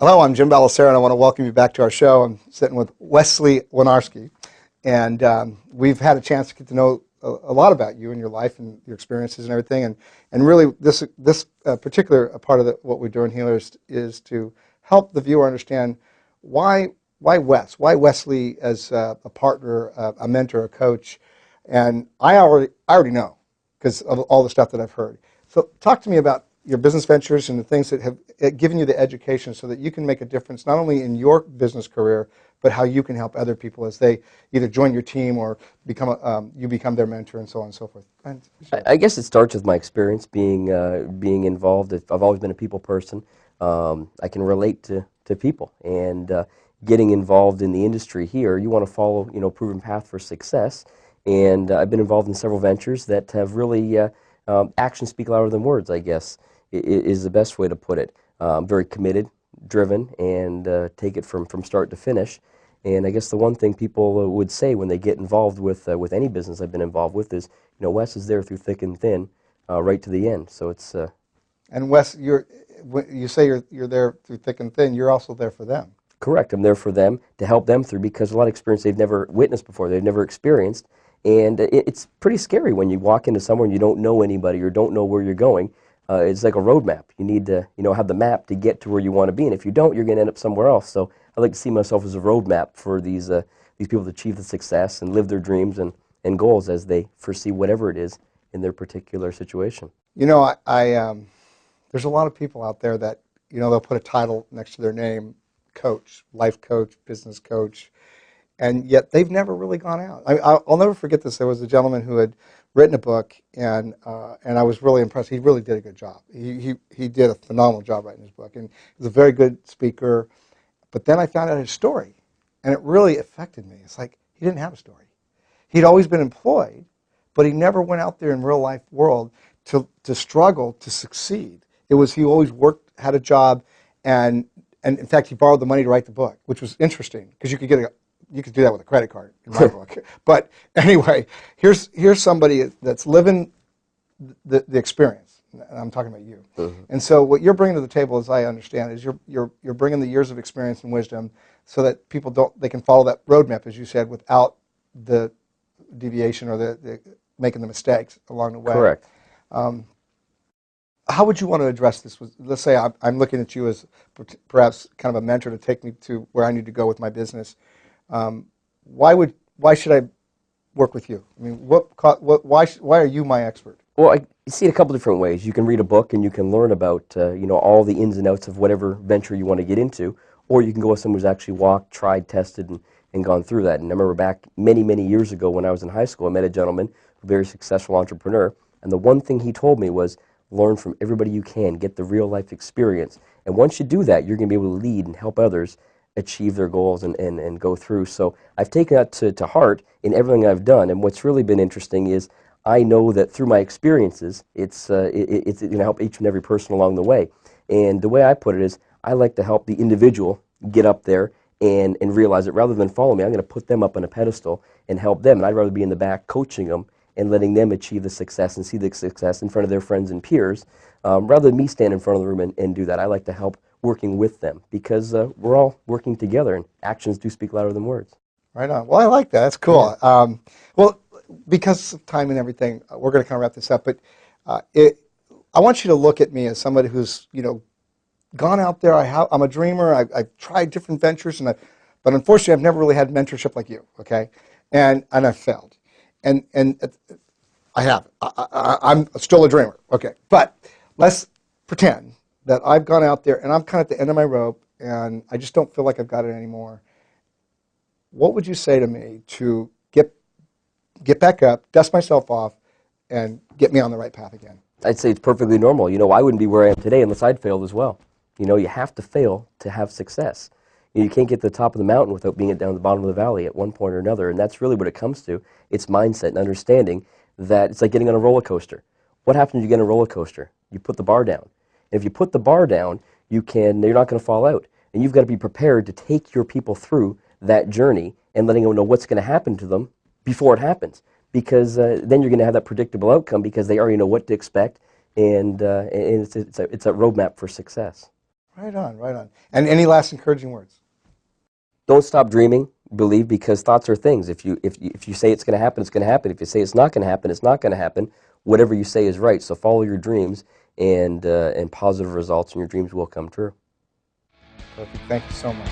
Hello, I'm Jim Bellacera, and I want to welcome you back to our show. I'm sitting with Wes Winarski, and we've had a chance to get to know a lot about you and your life and your experiences and everything. And really, this particular part of what we're doing here is to help the viewer understand why Wesley as a partner, a mentor, a coach. And I already know because of all the stuff that I've heard. So talk to me about your business ventures and the things that have given you the education so that you can make a difference not only in your business career, but how you can help other people as they either join your team or you become their mentor and so on and so forth. I guess it starts with my experience being involved. I've always been a people person. I can relate to people, and getting involved in the industry here, you want to follow a proven path for success. And I've been involved in several ventures that have really actions speak louder than words, I guess, is the best way to put it. I'm very committed, driven, and take it from start to finish. And I guess the one thing people would say when they get involved with any business I've been involved with is, Wes is there through thick and thin, right to the end. So it's. And Wes, you say you're there through thick and thin. You're also there for them. Correct. I'm there for them to help them through because a lot of experience they've never witnessed before, they've never experienced, and it's pretty scary when you walk into somewhere and you don't know anybody or don't know where you're going. It's like a road map. You need to, have the map to get to where you want to be, and if you don't, you're going to end up somewhere else. So I like to see myself as a road map for these people to achieve the success and live their dreams and goals as they foresee whatever it is in their particular situation. There's a lot of people out there that they'll put a title next to their name, coach, life coach, business coach, and yet they've never really gone out. I'll never forget this. There was a gentleman who had written a book, and I was really impressed. He really did a good job. He did a phenomenal job writing his book, and he was a very good speaker. But then I found out his story, and it really affected me. It's like he didn't have a story. He'd always been employed, but he never went out there in real life world to struggle to succeed. It was he always worked, had a job, and in fact he borrowed the money to write the book, which was interesting because you could do that with a credit card in my book. But anyway, here's somebody that's living the experience. And I'm talking about you. Mm-hmm. And so what you're bringing to the table, as I understand, is you're bringing the years of experience and wisdom so that people they can follow that roadmap, as you said, without the deviation or the making the mistakes along the way. Correct. How would you want to address this? Let's say I'm looking at you as perhaps kind of a mentor to take me to where I need to go with my business. Why should I work with you? I mean, why are you my expert? Well, I see it a couple different ways. You can read a book and you can learn about all the ins and outs of whatever venture you want to get into, or you can go with someone who's actually walked, tried, tested, and gone through that. And I remember back many years ago when I was in high school, I met a gentleman, a very successful entrepreneur, and the one thing he told me was, learn from everybody you can, get the real life experience. And once you do that, you're going to be able to lead and help others achieve their goals and go through. So I've taken that to heart in everything I've done. And what's really been interesting is I know that through my experiences, it's going to help each and every person along the way. And the way I put it is I like to help the individual get up there and realize that rather than follow me, I'm going to put them up on a pedestal and help them. And I'd rather be in the back coaching them and letting them achieve the success and see the success in front of their friends and peers, rather than me stand in front of the room and do that. I like to help working with them because we're all working together, and actions do speak louder than words. Right on. Well, I like that. That's cool. Yeah. Well, because of time and everything, we're going to kind of wrap this up. But I want you to look at me as somebody who's gone out there. I'm a dreamer. I've tried different ventures, but unfortunately, I've never really had mentorship like you. Okay, and I've failed. And I have. I'm still a dreamer. Okay, but let's pretend that I've gone out there and I'm kind of at the end of my rope and I just don't feel like I've got it anymore. What would you say to me to get back up, dust myself off, and get me on the right path again? I'd say it's perfectly normal. I wouldn't be where I am today unless I'd failed as well. You have to fail to have success. You can't get to the top of the mountain without being down at the bottom of the valley at one point or another, and that's really what it comes to. It's mindset and understanding that it's like getting on a roller coaster. What happens when you get on a roller coaster? You put the bar down. And if you put the bar down, you're not going to fall out. And you've got to be prepared to take your people through that journey and letting them know what's going to happen to them before it happens. Because then you're going to have that predictable outcome because they already know what to expect, and it's a roadmap for success. Right on, right on. And any last encouraging words? Don't stop dreaming, believe, because thoughts are things. If you say it's going to happen, it's going to happen. If you say it's not going to happen, it's not going to happen. Whatever you say is right. So follow your dreams, and positive results, and your dreams will come true. Perfect. Thank you so much.